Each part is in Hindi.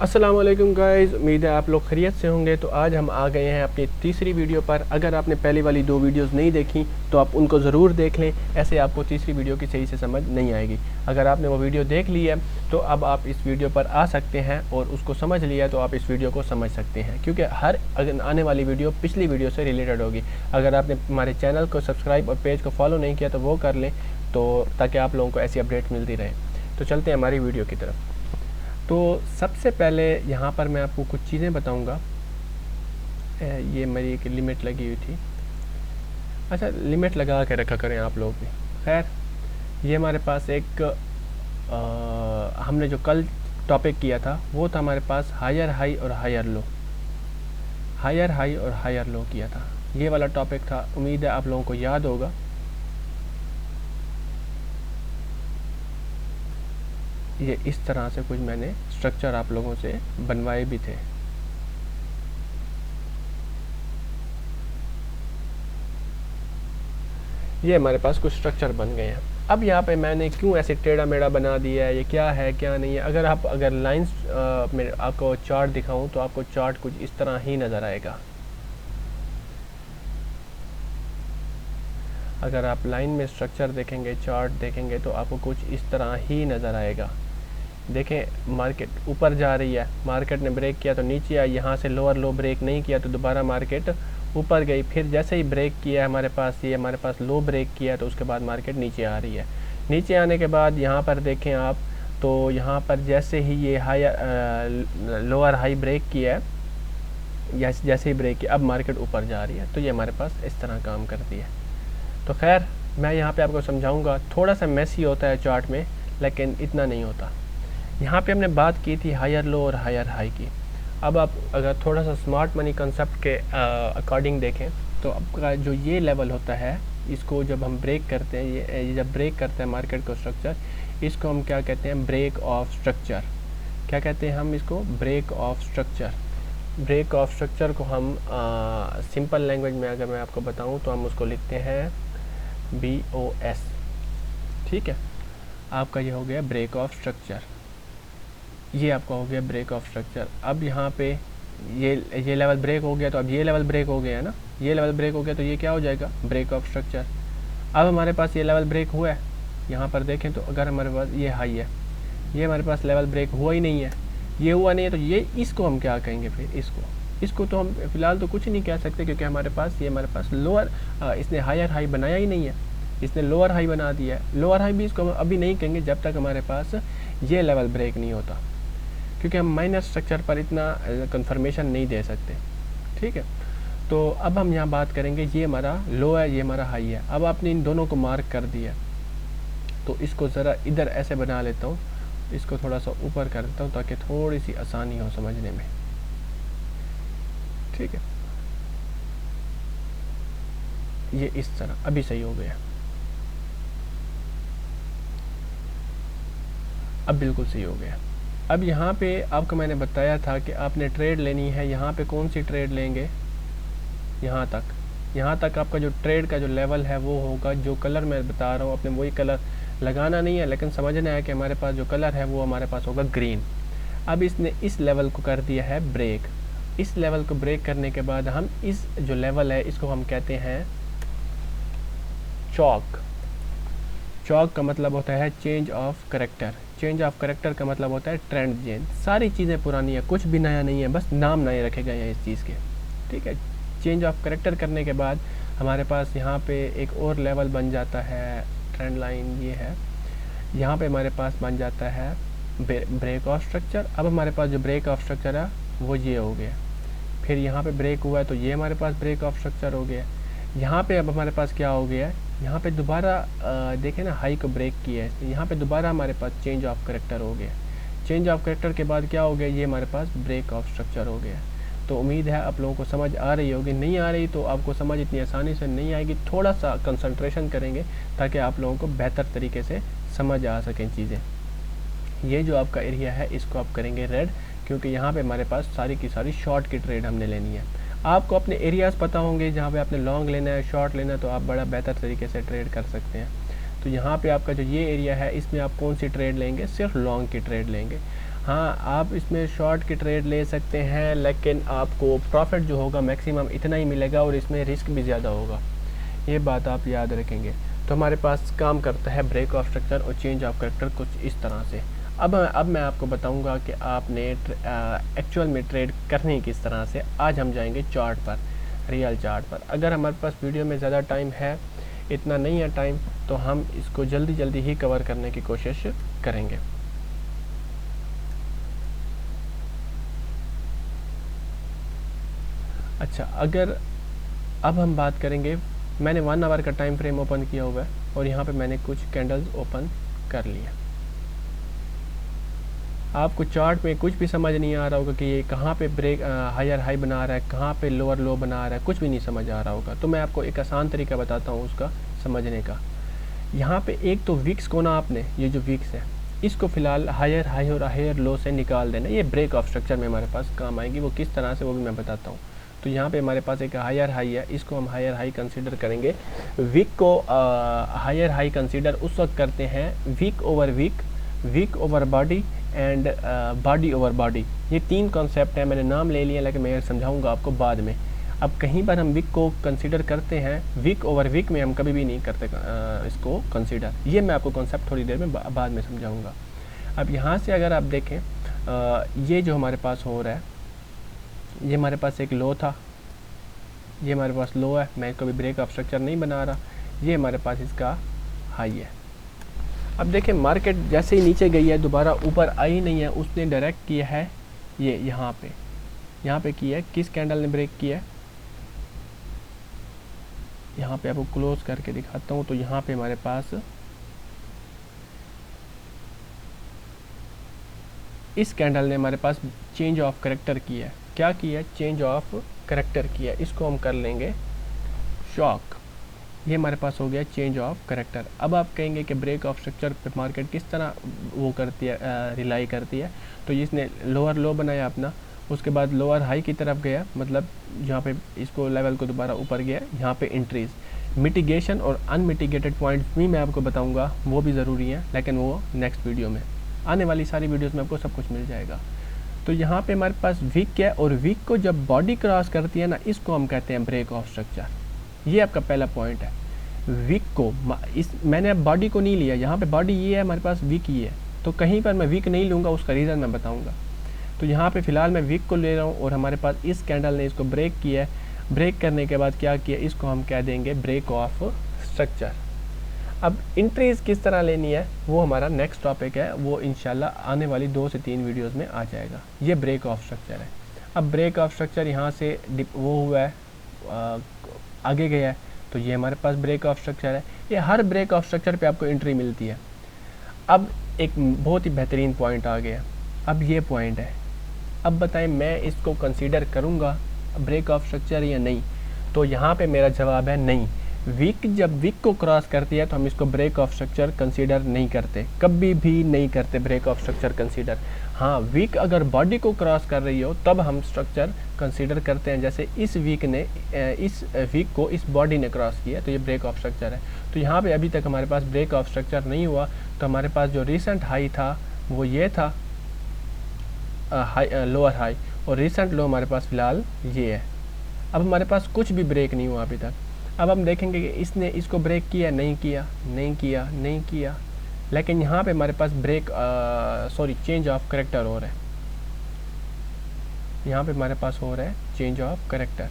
अस्सलाम वालेकुम गाइस, उम्मीद है आप लोग खैरियत से होंगे। तो आज हम आ गए हैं अपनी तीसरी वीडियो पर। अगर आपने पहली वाली दो वीडियोस नहीं देखी तो आप उनको ज़रूर देख लें, ऐसे आपको तीसरी वीडियो की सही से समझ नहीं आएगी। अगर आपने वो वीडियो देख ली है तो अब आप इस वीडियो पर आ सकते हैं और उसको समझ लिया तो आप इस वीडियो को समझ सकते हैं, क्योंकि हर आने वाली वीडियो पिछली वीडियो से रिलेटेड होगी। अगर आपने हमारे चैनल को सब्सक्राइब और पेज को फॉलो नहीं किया तो वो कर लें, तो ताकि आप लोगों को ऐसी अपडेट मिलती रहे। तो चलते हैं हमारी वीडियो की तरफ। तो सबसे पहले यहाँ पर मैं आपको कुछ चीज़ें बताऊँगा। ये मेरी एक लिमिट लगी हुई थी। अच्छा, लिमिट लगा के रखा करें आप लोग भी। खैर, ये हमारे पास एक हमने जो कल टॉपिक किया था वो था हमारे पास हायर हाई और हायर लो। हायर हाई और हायर लो किया था, ये वाला टॉपिक था। उम्मीद है आप लोगों को याद होगा। ये इस तरह से कुछ मैंने स्ट्रक्चर आप लोगों से बनवाए भी थे। ये हमारे पास कुछ स्ट्रक्चर बन गए हैं। अब यहाँ पे मैंने क्यों ऐसे टेढ़ा मेढ़ा बना दिया है, ये क्या है क्या नहीं है। अगर लाइंस में आपको चार्ट दिखाऊं तो आपको चार्ट कुछ इस तरह ही नज़र आएगा। अगर आप लाइन में स्ट्रक्चर देखेंगे, चार्ट देखेंगे तो आपको कुछ इस तरह ही नज़र आएगा। देखें, मार्केट ऊपर जा रही है, मार्केट ने ब्रेक किया तो नीचे आई, यहाँ से लोअर लो ब्रेक नहीं किया तो दोबारा मार्केट ऊपर गई। फिर जैसे ही ब्रेक किया हमारे पास लो ब्रेक किया तो उसके बाद मार्केट नीचे आ रही है। नीचे आने के बाद यहाँ पर देखें आप, तो यहाँ पर जैसे ही ये लोअर हाई ब्रेक किया है, जैसे ही ब्रेक किया अब मार्केट ऊपर जा रही है। तो ये हमारे पास इस तरह काम करती है। तो खैर, मैं यहाँ पे आपको समझाऊँगा। थोड़ा सा मेसी होता है चार्ट में, लेकिन इतना नहीं होता। यहाँ पे हमने बात की थी हायर लो और हायर हाई की। अब आप अगर थोड़ा सा स्मार्ट मनी कंसेप्ट के अकॉर्डिंग देखें तो आपका जो ये लेवल होता है, इसको जब हम ब्रेक करते हैं, ये जब ब्रेक करते हैं मार्केट को स्ट्रक्चर, इसको हम क्या कहते हैं, ब्रेक ऑफ स्ट्रक्चर। क्या कहते हैं हम इसको, break of structure. Break of structure को हम सिंपल लैंग्वेज में अगर मैं आपको बताऊँ तो हम उसको लिखते हैं BOS। ठीक है, आपका ये हो गया ब्रेक ऑफ स्ट्रक्चर। ये आपका हो गया ब्रेक ऑफ स्ट्रक्चर। अब यहाँ पे ये लेवल ब्रेक हो गया तो अब ये लेवल ब्रेक हो गया है ना, ये लेवल ब्रेक हो गया तो ये क्या हो जाएगा, ब्रेक ऑफ स्ट्रक्चर। अब हमारे पास ये लेवल ब्रेक हुआ है, यहाँ पर देखें तो अगर हमारे पास ये हाई है, ये हमारे पास लेवल ब्रेक हुआ ही नहीं है, ये हुआ नहीं है, तो ये इसको हम क्या कहेंगे फिर, इसको तो हम फिलहाल तो कुछ नहीं कह सकते, क्योंकि हमारे पास लोअर, इसने हायर हाई बनाया ही नहीं है, इसने लोअर हाई बना दिया है। लोअर हाई भी इसको हम अभी नहीं कहेंगे जब तक हमारे पास ये लेवल ब्रेक नहीं होता, क्योंकि हम माइनर स्ट्रक्चर पर इतना कंफर्मेशन नहीं दे सकते। ठीक है, तो अब हम यहाँ बात करेंगे, ये हमारा लो है, ये हमारा हाई है। अब आपने इन दोनों को मार्क कर दिया, तो इसको ज़रा इधर ऐसे बना लेता हूँ, इसको थोड़ा सा ऊपर कर देता हूँ ताकि थोड़ी सी आसानी हो समझने में। ठीक है, ये इस तरह अभी सही हो गया, अब बिल्कुल सही हो गया। अब यहाँ पे आपको मैंने बताया था कि आपने ट्रेड लेनी है। यहाँ पे कौन सी ट्रेड लेंगे, यहाँ तक आपका जो ट्रेड का जो लेवल है वो होगा, जो कलर मैं बता रहा हूँ आपने वही कलर लगाना नहीं है, लेकिन समझना है कि हमारे पास जो कलर है वो हमारे पास होगा ग्रीन। अब इसने इस लेवल को कर दिया है ब्रेक। इस लेवल को ब्रेक करने के बाद हम इस जो लेवल है इसको हम कहते हैं चौक। चौक का मतलब होता है change of character. Change of character का मतलब होता है ट्रेंड चेंज। सारी चीज़ें पुरानी है, कुछ भी नया नहीं है, बस नाम नए रखे गए हैं इस चीज़ के। ठीक है, चेंज ऑफ करेक्टर करने के बाद हमारे पास यहाँ पे एक और लेवल बन जाता है, ट्रेंड लाइन ये है, यहाँ पे हमारे पास बन जाता है ब्रेक ऑफ स्ट्रक्चर। अब हमारे पास जो ब्रेक ऑफ स्ट्रक्चर है वो ये हो गया। फिर यहाँ पे ब्रेक हुआ है तो ये हमारे पास ब्रेक ऑफ स्ट्रक्चर हो गया। यहाँ पे अब हमारे पास क्या हो गया है, यहाँ पे दोबारा देखें ना, हाई को ब्रेक किया है, यहाँ पे दोबारा हमारे पास चेंज ऑफ करेक्टर हो गया। चेंज ऑफ करेक्टर के बाद क्या हो गया, ये हमारे पास ब्रेक ऑफ स्ट्रक्चर हो गया। तो उम्मीद है आप लोगों को समझ आ रही होगी। नहीं आ रही तो आपको समझ इतनी आसानी से नहीं आएगी, थोड़ा सा कंसंट्रेशन करेंगे ताकि आप लोगों को बेहतर तरीके से समझ आ सकें चीज़ें। ये जो आपका एरिया है इसको आप करेंगे रेड, क्योंकि यहाँ पे हमारे पास सारी की सारी शॉर्ट की ट्रेड हमने लेनी है। आपको अपने एरियाज़ पता होंगे जहाँ पे आपने लॉन्ग लेना है, शॉर्ट लेना है, तो आप बड़ा बेहतर तरीके से ट्रेड कर सकते हैं। तो यहाँ पे आपका जो ये एरिया है इसमें आप कौन सी ट्रेड लेंगे, सिर्फ लॉन्ग की ट्रेड लेंगे। हाँ, आप इसमें शॉर्ट की ट्रेड ले सकते हैं, लेकिन आपको प्रॉफिट जो होगा मैक्सिमम इतना ही मिलेगा और इसमें रिस्क भी ज़्यादा होगा, ये बात आप याद रखेंगे। तो हमारे पास काम करता है ब्रेक ऑफ स्ट्रक्चर और चेंज ऑफ कैरेक्टर कुछ इस तरह से। अब मैं आपको बताऊंगा कि आपने एक्चुअल में ट्रेड करनी किस तरह से। आज हम जाएंगे चार्ट पर, रियल चार्ट पर। अगर हमारे पास वीडियो में ज़्यादा टाइम है, इतना नहीं है टाइम, तो हम इसको जल्दी जल्दी ही कवर करने की कोशिश करेंगे। अच्छा, अगर अब हम बात करेंगे, मैंने 1 आवर का टाइम फ्रेम ओपन किया हुआ है और यहाँ पे मैंने कुछ कैंडल्स ओपन कर लिया। आपको चार्ट में कुछ भी समझ नहीं आ रहा होगा कि ये कहाँ पे ब्रेक हायर हाई बना रहा है, कहाँ पे लोअर लो बना रहा है, कुछ भी नहीं समझ आ रहा होगा। तो मैं आपको एक आसान तरीका बताता हूँ उसका समझने का। यहाँ पे एक तो विक्स को ना आपने, ये जो विक्स है इसको फ़िलहाल हायर हाई और हायर लो से निकाल देना। ये ब्रेक ऑफ स्ट्रक्चर में हमारे पास काम आएगी, वो किस तरह से वो भी मैं बताता हूँ। तो यहाँ पे हमारे पास एक हायर हाई है, इसको हम हायर हाई कंसीडर करेंगे। वीक को हायर हाई कंसीडर उस वक्त करते हैं wick over wick, wick over body and body over body. ये 3 कॉन्सेप्ट है, मैंने नाम ले लिया, लेकिन मैं समझाऊंगा आपको बाद में। अब कहीं पर हम वीक को कंसीडर करते हैं, वीक ओवर वीक में हम कभी भी नहीं करते इसको कंसीडर। ये मैं आपको कॉन्सेप्ट थोड़ी देर में बाद में समझाऊंगा। अब यहाँ से अगर आप देखें, ये जो हमारे पास हो रहा है, ये हमारे पास एक लो था, ये हमारे पास लो है, मैं इसको भी ब्रेक ऑफ स्ट्रक्चर नहीं बना रहा। ये हमारे पास इसका हाई है। अब देखें, मार्केट जैसे ही नीचे गई है दोबारा ऊपर आई नहीं है, उसने डायरेक्ट किया है ये यहाँ पे किया है। किस कैंडल ने ब्रेक किया है, यहाँ पे आपको क्लोज करके दिखाता हूँ। तो यहाँ पे हमारे पास इस कैंडल ने हमारे पास चेंज ऑफ कैरेक्टर किया है। क्या किया है? चेंज ऑफ कैरेक्टर किया है। इसको हम कर लेंगे शॉक। ये हमारे पास हो गया चेंज ऑफ कैरेक्टर। अब आप कहेंगे कि ब्रेक ऑफ स्ट्रक्चर पे मार्केट किस तरह वो करती है, रिलाई करती है। तो इसने लोअर लो बनाया अपना, उसके बाद लोअर हाई की तरफ गया, मतलब जहाँ पे इसको लेवल को दोबारा ऊपर गया, यहाँ पे इंट्रीज, मिटिगेशन और अनमिटिगेटेड पॉइंट्स भी मैं आपको बताऊंगा, वो भी ज़रूरी है, लेकिन वो नेक्स्ट वीडियो में, आने वाली सारी वीडियोस में आपको सब कुछ मिल जाएगा। तो यहाँ पे हमारे पास वीक है, और वीक को जब बॉडी क्रॉस करती है ना, इसको हम कहते हैं ब्रेक ऑफ स्ट्रक्चर। ये आपका पहला पॉइंट है। वीक को मैंने अब बॉडी को नहीं लिया, यहाँ पे बॉडी ये है हमारे पास, वीक ये है, तो कहीं पर मैं वीक नहीं लूँगा, उसका रीज़न मैं बताऊँगा। तो यहाँ पे फ़िलहाल मैं वीक को ले रहा हूँ, और हमारे पास इस कैंडल ने इसको ब्रेक किया है। ब्रेक करने के बाद क्या किया, इसको हम कह देंगे ब्रेक ऑफ स्ट्रक्चर। अब इंट्रीज किस तरह लेनी है वो हमारा नेक्स्ट टॉपिक है, वो इंशाल्लाह आने वाली 2 से 3 वीडियोस में आ जाएगा। ये ब्रेक ऑफ स्ट्रक्चर है। अब ब्रेक ऑफ स्ट्रक्चर यहाँ से वो हुआ है, आगे गया है, तो ये हमारे पास ब्रेक ऑफ स्ट्रक्चर है। ये हर ब्रेक ऑफ स्ट्रक्चर पे आपको एंट्री मिलती है। अब एक बहुत ही बेहतरीन पॉइंट आ गया, अब ये पॉइंट है। अब बताएं मैं इसको कंसीडर करूँगा ब्रेक ऑफ स्ट्रक्चर या नहीं? तो यहाँ पे मेरा जवाब है नहीं। वीक जब वीक को क्रॉस करती है तो हम इसको ब्रेक ऑफ स्ट्रक्चर कंसीडर नहीं करते, कभी भी नहीं करते ब्रेक ऑफ स्ट्रक्चर कंसीडर। हाँ, वीक अगर बॉडी को क्रॉस कर रही हो तब हम स्ट्रक्चर कंसीडर करते हैं। जैसे इस वीक ने, इस वीक को इस बॉडी ने क्रॉस किया, तो ये ब्रेक ऑफ स्ट्रक्चर है। तो यहाँ पे अभी तक हमारे पास ब्रेक ऑफ स्ट्रक्चर नहीं हुआ, तो हमारे पास जो रिसेंट हाई था वो ये था, लोअर हाई, और रिसेंट लो हमारे पास फ़िलहाल ये है। अब हमारे पास कुछ भी ब्रेक नहीं हुआ अभी तक। अब हम देखेंगे कि इसने इसको ब्रेक किया, नहीं किया, नहीं किया, नहीं किया, लेकिन यहाँ पे हमारे पास ब्रेक चेंज ऑफ कैरेक्टर हो रहा है। यहाँ पे हमारे पास हो रहा है चेंज ऑफ कैरेक्टर।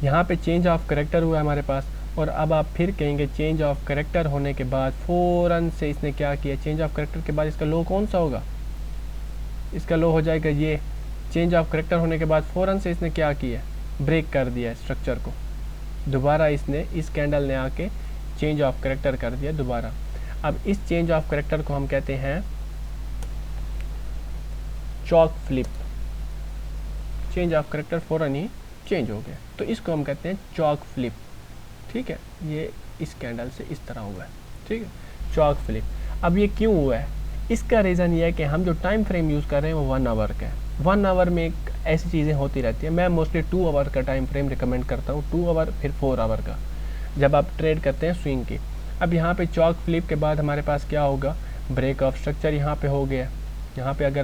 यहाँ पे चेंज ऑफ कैरेक्टर हुआ है हमारे पास, और अब आप फिर कहेंगे चेंज ऑफ कैरेक्टर होने के बाद फ़ौरन से इसने क्या किया, चेंज ऑफ कैरेक्टर के बाद इसका लो कौन सा होगा, इसका लो हो जाएगा ये। चेंज ऑफ कैरेक्टर होने के बाद फ़ौरन से इसने क्या किया, ब्रेक कर दिया है स्ट्रक्चर को। दोबारा इसने, इस कैंडल ने आके चेंज ऑफ कैरेक्टर कर दिया दोबारा। अब इस चेंज ऑफ कैरेक्टर को हम कहते हैं chalk flip. Change of character फ़ौरन ही चेंज हो गया, तो इसको हम कहते हैं चॉक फ्लिप। ठीक है, ये इस कैंडल से इस तरह हुआ है। ठीक है, चॉक फ्लिप। अब ये क्यों हुआ है, इसका रीज़न ये है कि हम जो टाइम फ्रेम यूज़ कर रहे हैं वो 1 आवर का है। 1 आवर में ऐसी चीज़ें होती रहती हैं। मैं मोस्टली 2 आवर का टाइम फ्रेम रिकमेंड करता हूँ, 2 आवर फिर 4 आवर का, जब आप ट्रेड करते हैं स्विंग की। अब यहाँ पे चॉक फ्लिप के बाद हमारे पास क्या होगा, ब्रेक ऑफ स्ट्रक्चर यहाँ पे हो गया। यहाँ पे अगर